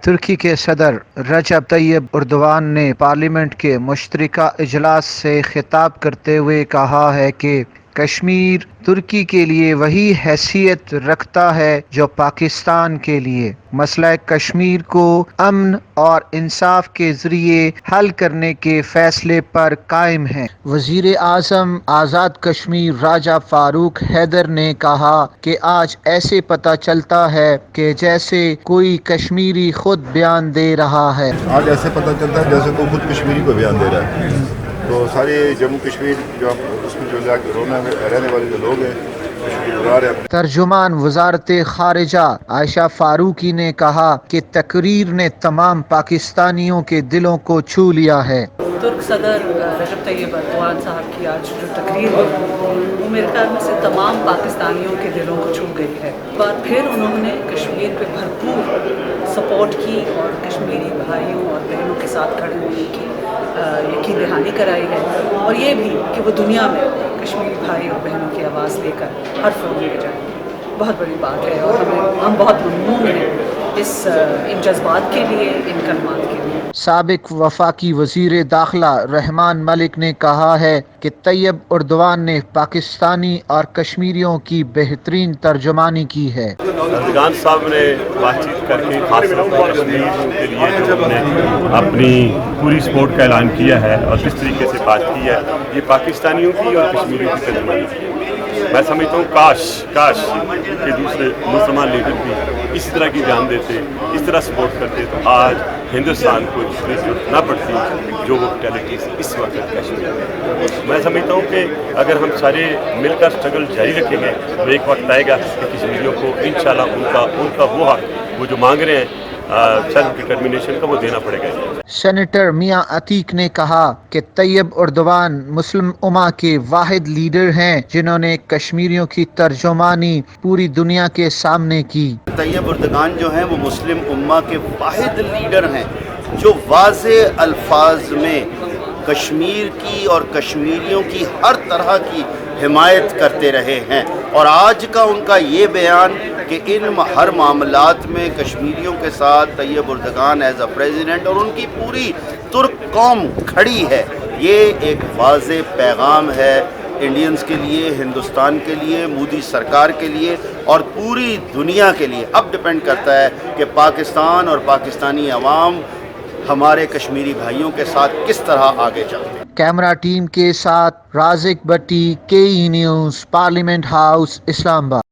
ترکی کے صدر رجب Tayyip Erdogan نے پارلیمنٹ کے مشترکہ اجلاس سے خطاب کرتے ہوئے کہا ہے کہ کشمیر ترکی کے لیے وہی حیثیت رکھتا ہے جو پاکستان کے لیے مسئلہ کشمیر کو امن اور انصاف کے ذریعے حل کرنے کے فیصلے پر قائم ہے۔ وزیر اعظم آزاد کشمیر راجہ فاروق حیدر نے کہا کہ آج ایسے پتہ چلتا ہے کہ جیسے کوئی کشمیری خود بیان دے رہا ہے۔ آج ایسے پتہ چلتا ہے جیسے کوئی خود کشمیری کو بیان دے رہا ہے۔ تو سارے جموں کشمیر جو اس میں جو رہنے والے جو لوگ ہیں ترجمان وزارت خارجہ عائشہ فاروقی نے کہا کہ تقریر نے تمام پاکستانیوں کے دلوں کو چھو لیا ہے۔ ترک صدر رجب طیب ایردوان صاحب کی آج جو تقریر ہوئی وہ میرے خیال میں سے تمام پاکستانیوں کے دلوں کو چھو گئی ہے۔ بار پھر انہوں نے کشمیر پہ بھرپور سپورٹ کی اور کشمیری بھائیوں اور بہنوں کے ساتھ کھڑے ہونے کی یقین دہانی کرائی ہے، اور یہ بھی کہ وہ دنیا میں کشمیری بھائی اور بہنوں کی آواز لے کر ہر فون لے جائیں گے۔ بہت بڑی بات ہے اور ہم بہت ممنون ہیں ان جذبات کے لیے، ان کلمات کے لیے۔ سابق وفاقی وزیر داخلہ رحمان ملک نے کہا ہے کہ طیب ایردوان نے پاکستانی اور کشمیریوں کی بہترین ترجمانی کی ہے۔ ایردوان صاحب نے بات چیت کر کے خاص طور پر کشمیر کے لیے جو انہوں نے اپنی پوری سپورٹ کا اعلان کیا ہے اور کس طریقے سے بات کی ہے، یہ پاکستانیوں کی اور کشمیریوں کی ترجمانی کی ہے۔ میں سمجھتا ہوں کاش کہ دوسرے مسلمان لیڈر بھی اس طرح کی جان دیتے، اس طرح سپورٹ کرتے تو آج ہندوستان کو اتنی ضرورت نہ پڑتی جو وہ ریٹیلیٹیز اس وقت کشمیر میں۔ میں سمجھتا ہوں کہ اگر ہم سارے مل کر اسٹرگل جاری رکھیں گے تو ایک وقت آئے گا کہ کشمیریوں کو انشاءاللہ ان کا وہ حق وہ جو مانگ رہے ہیں سیلف ڈٹرمنیشن کا وہ دینا پڑے گا۔ سینیٹر میاں عتیق نے کہا کہ طیب ایردوان مسلم امہ کے واحد لیڈر ہیں جنہوں نے کشمیریوں کی ترجمانی پوری دنیا کے سامنے کی۔ طیب ایردوان جو ہیں وہ مسلم امہ کے واحد لیڈر ہیں جو واضح الفاظ میں کشمیر کی اور کشمیریوں کی ہر طرح کی حمایت کرتے رہے ہیں، اور آج کا ان کا یہ بیان کہ ان ہر معاملات میں کشمیریوں کے ساتھ Tayyip Erdogan as a president اور ان کی پوری ترک قوم کھڑی ہے، یہ ایک واضح پیغام ہے انڈینز کے لیے، ہندوستان کے لیے، مودی سرکار کے لیے اور پوری دنیا کے لیے۔ اب ڈپینڈ کرتا ہے کہ پاکستان اور پاکستانی عوام ہمارے کشمیری بھائیوں کے ساتھ کس طرح آگے چلتے ہیں۔ کیمرہ ٹیم کے ساتھ رازق بٹی، KE نیوز، پارلیمنٹ ہاؤس، اسلام آباد۔